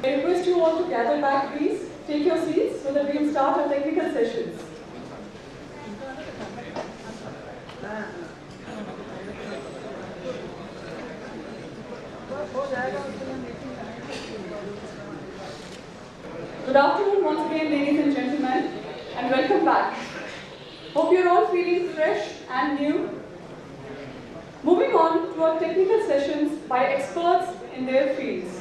I request you all to gather back, please. Take your seats so that we can start our technical sessions. Good afternoon once again, ladies and gentlemen, and welcome back. Hope you're all feeling fresh and new. Moving on to our technical sessions by experts in their fields.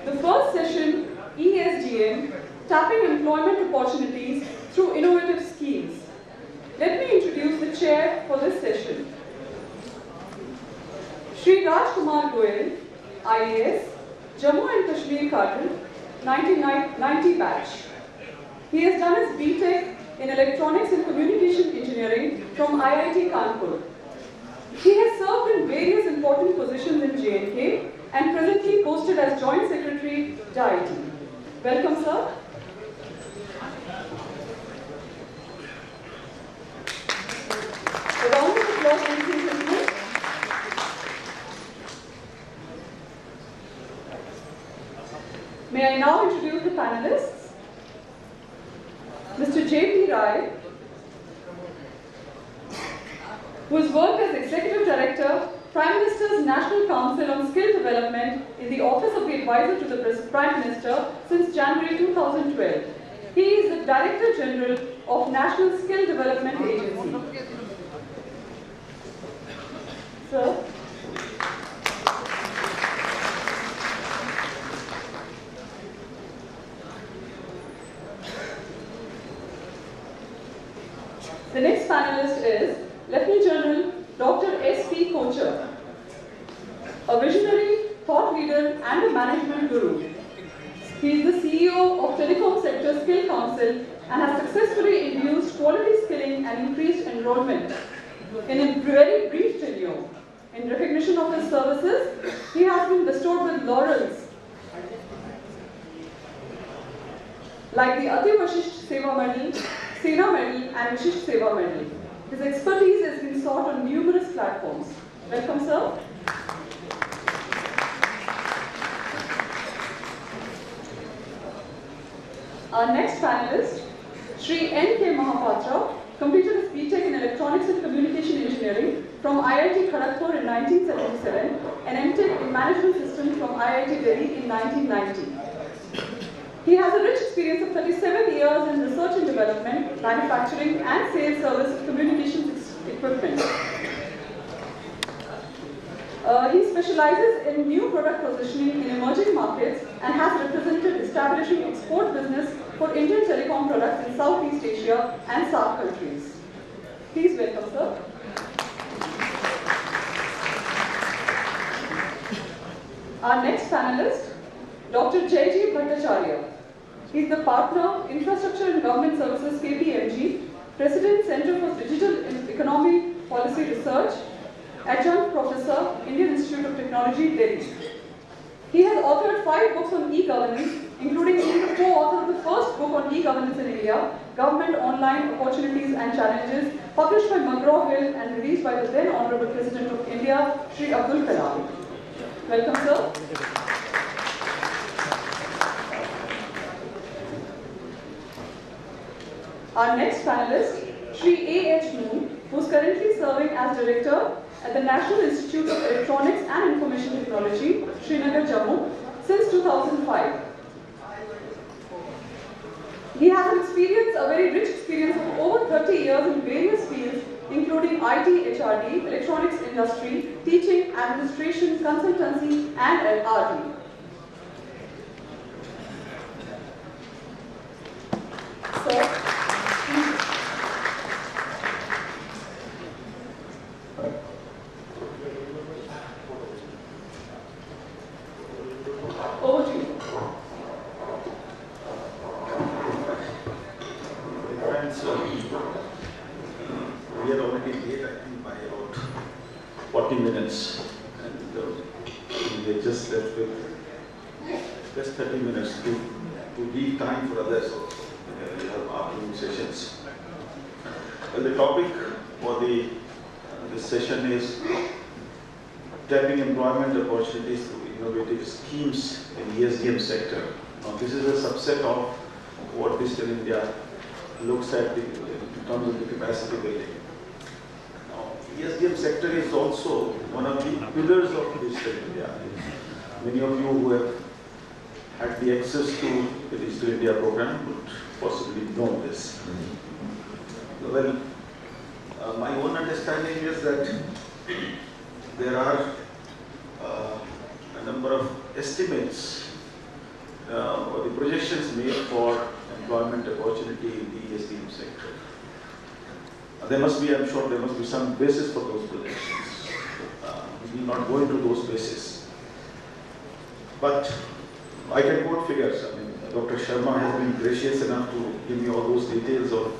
The first session, ESGM, Tapping Employment Opportunities Through Innovative Schemes. Let me introduce the chair for this session. Shri Rajkumar Goyal, IAS, Jammu and Kashmir Cadre, 1990 batch. He has done his BTech in Electronics and Communication Engineering from IIT Kanpur. He has served in various important positions in J&K and presently posted as Joint Secretary, DIIT. Welcome, sir. A round of applause, ladies and gentlemen. May I now introduce the panelists? Mr. J.P. Rai, who has worked as Executive Director, Prime Minister's National Council on Skill Development in the Office of the Advisor to the Prime Minister since January 2012. He is the Director General of National Skill Development Agency. Sir. The next panelist is Lieutenant General Dr. S.P. Kochar, a visionary, thought leader and a management guru. He is the CEO of Telecom Sector Skill Council and has successfully induced quality skilling and increased enrollment. In a very brief tenure, in recognition of his services, he has been bestowed with laurels like the Ati Vashisht Seva Medal, Sena Medal and Vishisht Seva Medal. His expertise has been sought on numerous platforms. Welcome, sir. Our next panelist, Shri N.K. Mahapatra, completed his BTech in Electronics and Communication Engineering from IIT Kharagpur in 1977 and MTech in Management Systems from IIT Delhi in 1990. He has a rich experience of 37 years in research and development, manufacturing and sales service of communications equipment. He specializes in new product positioning in emerging markets and has represented establishing export business for Indian telecom products in Southeast Asia and SAARC countries. Please welcome, sir. Our next panelist, Dr. Jayji Bhattacharya. He is the partner, Infrastructure and Government Services, KPMG, President, Center for Digital Economy Policy Research, Adjunct Professor, Indian Institute of Technology, Delhi. He has authored 5 books on e-governance, including being the co-author of the first book on e-governance in India, Government Online Opportunities and Challenges, published by McGraw-Hill and released by the then Honorable President of India, Shri Abdul Kalam. Welcome, sir. Our next panelist, Shri A.H. Moon, who is currently serving as Director at the National Institute of Electronics and Information Technology, Srinagar, Jammu, since 2005. He has a very rich experience of over 30 years in various fields, including IT, HRD, electronics industry, teaching, administration, consultancy, and R&D. Sir. Over to you. Friends, we are already late, I think, by about 40 minutes. And we just left with just 30 minutes to leave time for others also. We have afternoon sessions. Well, the topic for this session is tapping employment opportunities through innovative schemes in ESDM sector. Now, this is a subset of what Digital India looks at in terms of the capacity building. Now, ESDM sector is also one of the pillars of Digital India. Many of you who have had the access to the Digital India program would possibly know this. Well, my own understanding is that there are a number of estimates or the projections made for employment opportunity in the ESDM sector. There must be, I'm sure there must be some basis for those projections. We need not go into those bases. But I can quote figures. I mean, Dr. Sharma has been gracious enough to give me all those details of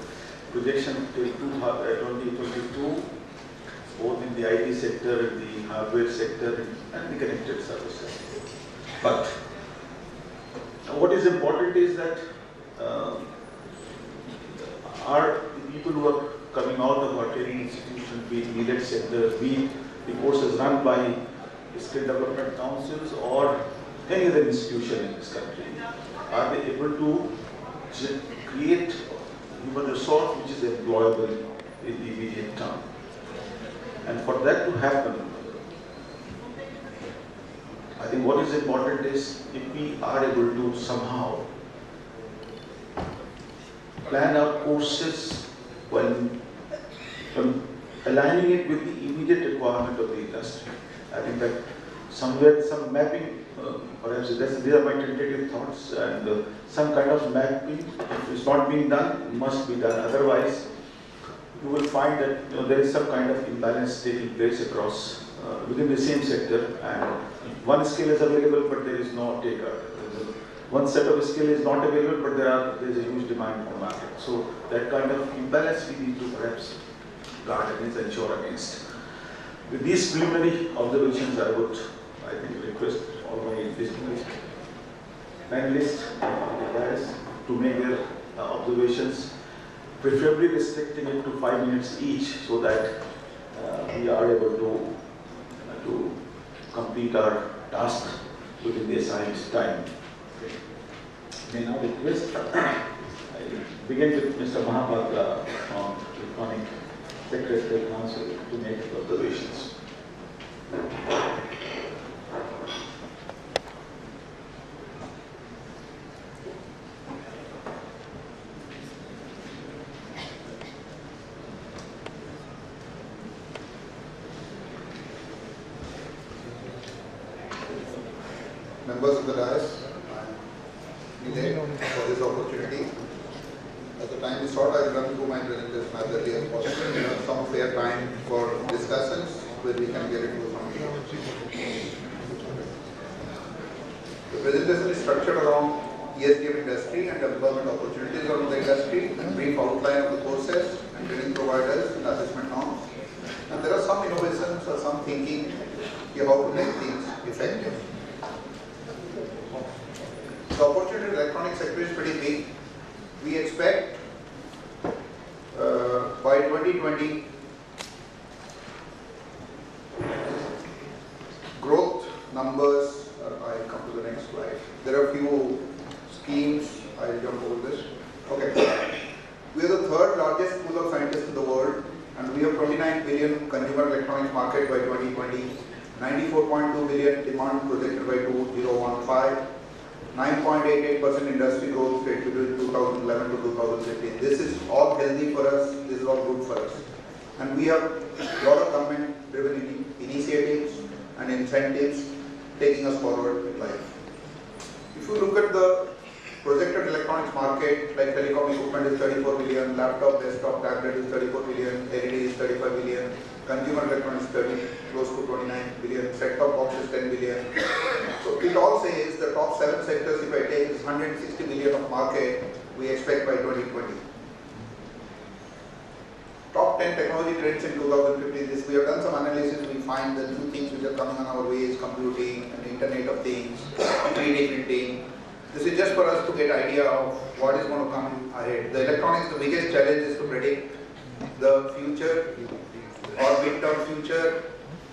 projection till 2022, both in the IT sector, in the hardware sector, and the connected services. But what is important is that our people who are coming out of our training institution, be it NEELET sector, be it the courses run by skill development councils or any other institution in this country, are they able to create human resource which is employable in the immediate term? And for that to happen, I think what is important is if we are able to somehow plan our courses when aligning it with the immediate requirement of the industry. I think that somewhere some mapping, perhaps these are my tentative thoughts, and some kind of mapping, if it's not being done, must be done. Otherwise, you will find that there is some kind of imbalance taking place across within the same sector, and one skill is available but there is no taker. One set of skill is not available but there is a huge demand for market. So that kind of imbalance we need to perhaps guard against, ensure against. With these preliminary observations, I would, request all my distinguished panelists to make their observations, preferably restricting it to 5 minutes each, so that we are able to complete our task within the assigned time. May now request, I begin with Mr. Mahapatra from Electronic Secretarial Council to make observations. Members of the dais, I'm delighted for this opportunity. As the time is short, I will run through my presentation as early as possible. We have some fair time for discussions where we can get into something. The presentation is structured around ESDM industry and employment opportunities around the industry, and brief outline of the courses and training providers and assessment norms. And there are some innovations or some thinking how to make things effective. The opportunity in the electronic sector is pretty big. We expect by 2020 growth numbers. I'll come to the next slide. There are a few schemes. I'll jump over this. Okay. We are the third largest pool of scientists in the world, and we have 29 billion consumer electronics market by 2020, 94.2 billion demand projected by 2015. 9.88% industry growth rate between 2011 to 2015. This is all healthy for us, this is all good for us. And we have a lot of government-driven initiatives and incentives taking us forward in life. If you look at the projected electronics market, like telecom equipment is 34 billion, laptop, desktop, tablet is 34 billion, LED is 35 billion, consumer electronics 30, close to 29 billion, set-top box is 10 billion. So it all says the top 7 sectors, if I take, is 160 billion of market we expect by 2020. Top 10 technology trends in 2015. This we have done some analysis. We find the new things which are coming on our way is computing and Internet of Things, 3D printing. This is just for us to get idea of what is going to come ahead. The electronics, the biggest challenge is to predict the future or midterm future.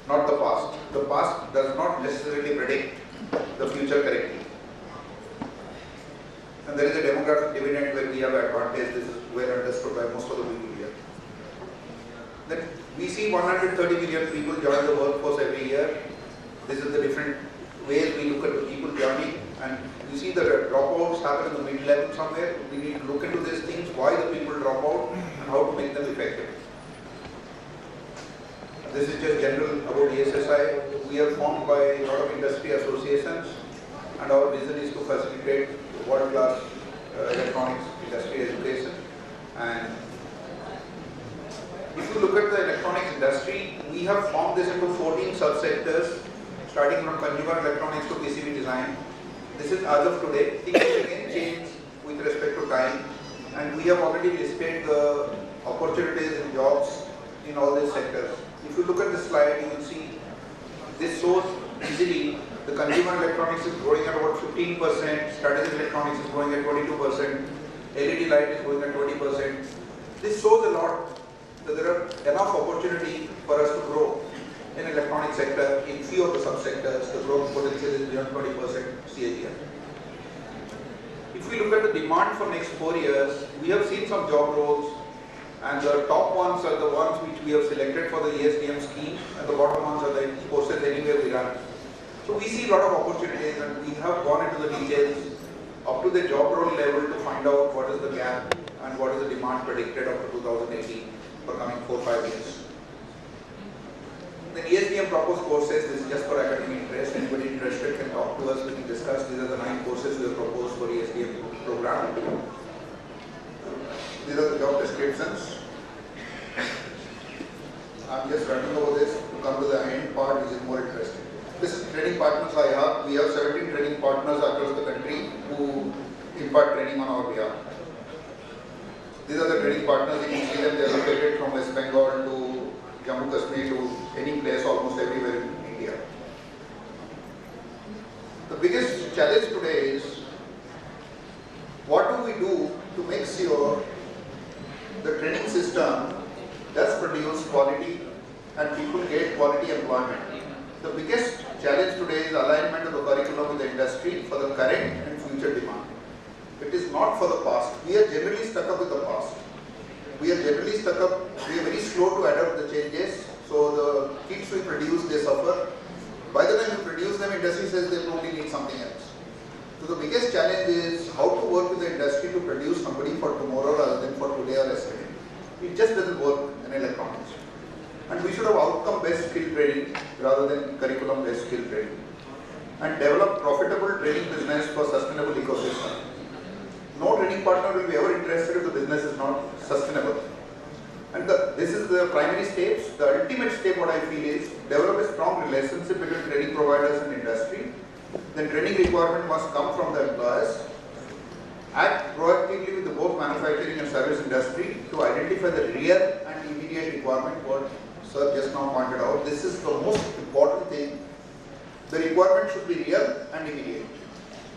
not the past. The past does not necessarily predict the future correctly. And there is a demographic dividend where we have advantage. This is well understood by most of the people here. Then we see 130 million people join the workforce every year. This is the different ways we look at the people joining, and we see the dropouts happen in the mid-level somewhere. We need to look into these things, why the people drop out and how to make them effective. This is just general about ESSI. We are formed by a lot of industry associations, and our vision is to facilitate world-class electronics industry education. And if you look at the electronics industry, we have formed this into 14 subsectors, starting from consumer electronics to PCB design. This is as of today. Things will again change with respect to time, and we have already listed the opportunities and jobs in all these sectors. If you look at the slide, you will see this shows easily the consumer electronics is growing at about 15%, strategic electronics is growing at 22%, LED light is growing at 20%. This shows a lot that there are enough opportunity for us to grow in electronic sector. In few of the subsectors, the growth potential is beyond 20% CAGR. If we look at the demand for next 4 years, we have seen some job roles, and the top ones are the ones which we have selected for the ESDM scheme, and the bottom ones are the courses anywhere we run. So we see a lot of opportunities, and we have gone into the details up to the job role level to find out what is the gap and what is the demand predicted up to 2018 for coming 4-5 years. The ESDM proposed courses, this is just for academic interest. Anybody interested can talk to us, we can discuss. These are the 9 courses we have proposed for ESDM program. These are the job descriptions. I'm just running over this to come to the end part, which is more interesting. This is training partners I have. We have 17 training partners across the country who impart training on our behalf. These are the training partners. You can see them. They are located from West Bengal to Jammu Kashmir to any place, almost everywhere in India. The biggest challenge today is what do we do to make sure the training system does produce quality and people get quality employment. The biggest challenge today is alignment of the curriculum with the industry for the current and future demand. It is not for the past. We are generally stuck up with the past. We are generally stuck up, we are very slow to adapt the changes. So the kids we produce, they suffer. By the time we produce them, industry says they probably need something else. So the biggest challenge is how to work with the industry to produce somebody for tomorrow rather than for today or yesterday. It just doesn't work in electronics. And we should have outcome-based skill training rather than curriculum-based skill training. And develop profitable training business for sustainable ecosystem. No training partner will be ever interested if the business is not sustainable. And this is the primary steps. The ultimate step, what I feel, is develop a strong relationship between training providers and industry. Then training requirement must come from the employers. Act proactively with both manufacturing and service industry to identify the real and immediate requirement, what Sir just now pointed out. This is the most important thing. The requirement should be real and immediate.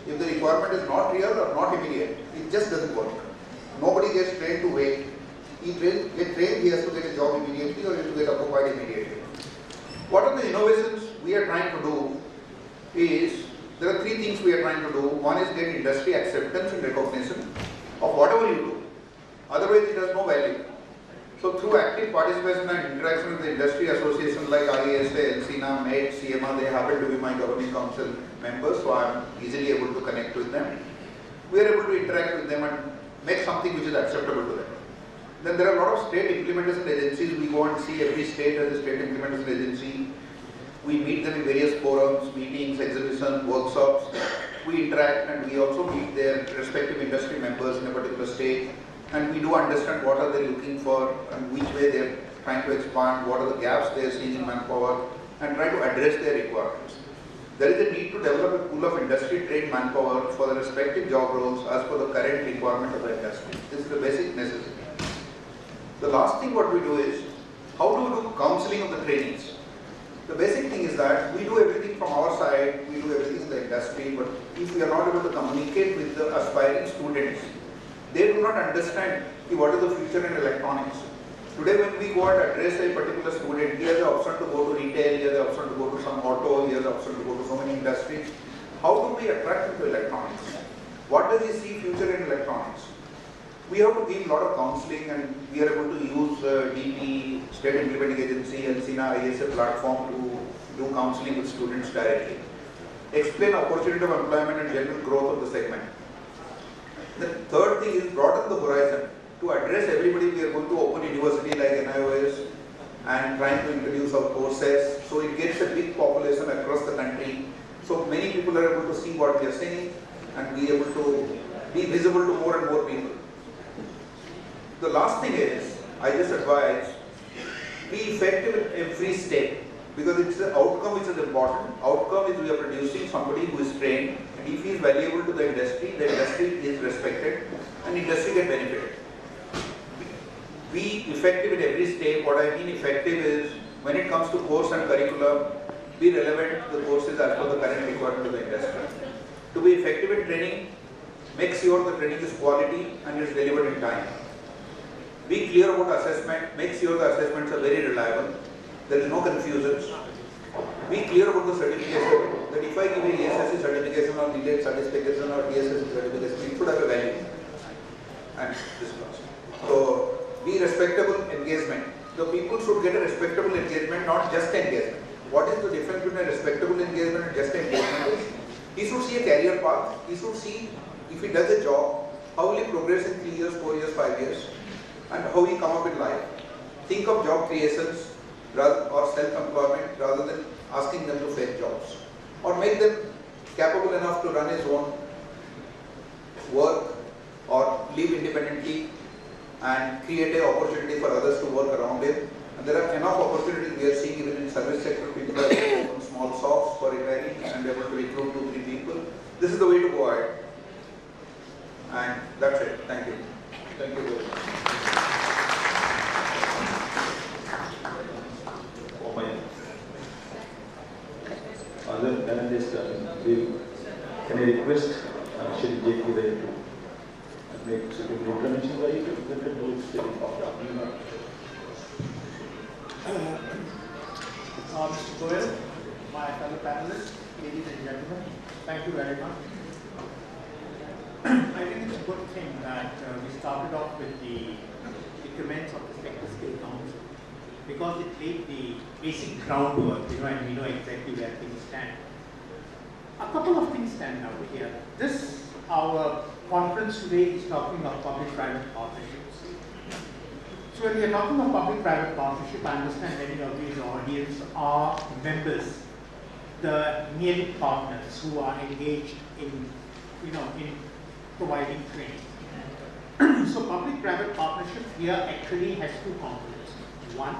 If the requirement is not real or not immediate, it just doesn't work. Nobody gets trained to wait. He gets trained, he has to get a job immediately or he has to get occupied immediately. What are the innovations we are trying to do is, there are 3 things we are trying to do. One is get industry acceptance and recognition of whatever you do. Otherwise it has no value. So through active participation and interaction with the industry associations like IESA, LCNA, MED, CMA, they happen to be my governing council members, so I am easily able to connect with them. We are able to interact with them and make something which is acceptable to them. Then there are a lot of state implementation agencies. We go and see every state as a state implementation agency. We meet them in various forums, meetings, exhibitions, workshops. We interact and we also meet their respective industry members in a particular state. And we do understand what are they looking for and which way they are trying to expand, what are the gaps they are seeing in manpower, and try to address their requirements. There is a need to develop a pool of industry trained manpower for the respective job roles as per the current requirement of the industry. This is the basic necessity. The last thing what we do is, how do we do counseling of the trainees? The basic thing is that we do everything from our side, we do everything in the industry, but if we are not able to communicate with the aspiring students, they do not understand what is the future in electronics. Today when we go and address a particular student, he has the option to go to retail, he has the option to go to some auto, he has the option to go to so many industries. How do we attract him to electronics? What does he see future in electronics? We have to give a lot of counseling, and we are able to use DP, State Implementing Agency, and SINA ISA platform to do counseling with students directly. Explain opportunity of employment and general growth of the segment. The third thing is broaden the horizon. To address everybody, we are going to open university like NIOS and trying to introduce our courses. So it gets a big population across the country. So many people are able to see what we are saying and be able to be visible to more and more people. The last thing is, I just advise, be effective at every step, because it's the outcome which is important. Outcome is we are producing somebody who is trained, and if he is valuable to the industry is respected, and industry get benefited. Be effective at every step. What I mean effective is, when it comes to course and curriculum, be relevant to the courses as per the current requirement of the industry. To be effective in training, make sure the training is quality and is delivered in time. Be clear about assessment, make sure the assessments are very reliable, there is no confusions. Be clear about the certification, that if I give a ESSC certification or delayed certification or DSSC certification, it should have a value. And this class. So, be respectable engagement. The people should get a respectable engagement, not just engagement. What is the difference between a respectable engagement and just engagement? He should see a career path, he should see if he does a job, how will he progress in 3 years, 4 years, 5 years, and how he come up in life. Think of job creations or self-employment rather than asking them to fake jobs. Or make them capable enough to run his own work or live independently and create an opportunity for others to work around him. And there are enough opportunities we are seeing even in service sector. People are able to open small shops for retiring and able to recruit 2-3 people. This is the way to go ahead. And that's it. Thank you. Thank you very much. For my other panelists, can I request Shri J.K. Ray to make certain introduction? Why you can do it still? Mr. Goyal, my fellow panelists, ladies and gentlemen, thank you very much. I think it's a good thing that we started off with the comments of the Sector Skill Council, because it laid the basic groundwork, and we know exactly where things stand. A couple of things stand out here. Our conference today is talking of public-private partnerships. So when we are talking of public-private partnership, I understand many of these audience are members, the merely partners who are engaged in providing training. So public-private partnership here actually has two components. One,